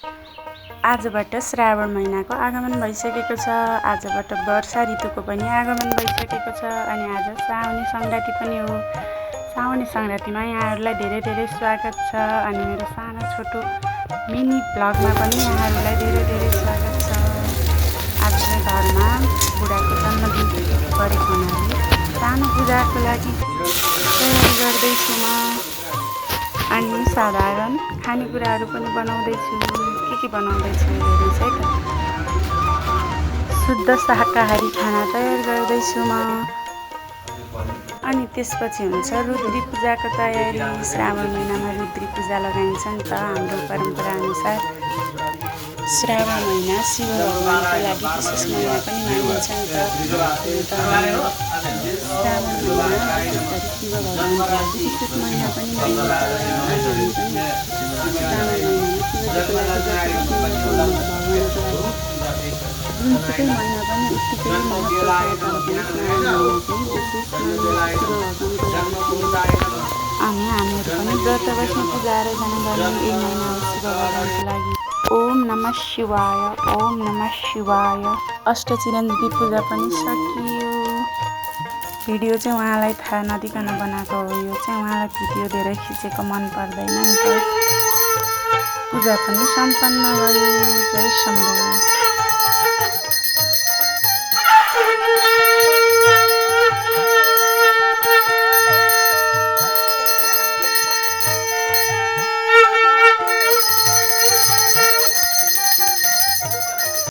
आजबाट श्रावण महिनाको आगमन भइसकेको छ। आजबाट वर्षा ऋतुको पनि आगमन भइसकेको छ अनि आज साउने सङ्क्रान्ति पनि हो। साउने सङ्क्रान्तिमा यहाँहरूलाई धेरै धेरै स्वागत छ अनि मेरो सानो छोटो मिनी ब्लगमा पनि यहाँहरूलाई धेरै धेरै स्वागत छ। आज चाहिँ घरमा बुढाको जन्मदिन गरेको हुनाले सानो पूजाको लागि तयारी गर्दैछु म अनि साधारण खानेकुराहरू पनि बनाउँदैछु। के बनाउँदैछु हेर्नुहोस् है त। शुद्ध शाकाहारी खाना तयार गर्दैछु म। अनि त्यसपछि हुन्छ रुद्री पूजाको तयारी। श्रावण महिनामा रुद्री पूजा लगाइन्छ नि त। हाम्रो परम्परा अनुसार श्रावण महिना शिव भगवानको लागि विशेष महिना पनि मानिन्छ नि त। श्रावण महिना विशेष गरी शिव भगवानको लागि विशेष महिना पनि मानिन्छ। जुनसुकै महिना पनि उत्तिकै महत्त्व अनि हामीहरू पनि व्रत बस्ने पूजा आराधना गर्ने यही महिना हो शिव भगवानको लागि। ओम नमः शिवाय, ओम नमः शिवाय। अष्टचिरञ्जीवी पूजा पनि सकियो। भिडियो चाहिँ उहाँलाई थाहा नदिकन बनाएको हो। यो चाहिँ उहाँलाई भिडियो धेरै खिचेको मन पर्दैन नि त। पूजा पनि सम्पन्न भयो। जय शम्भो।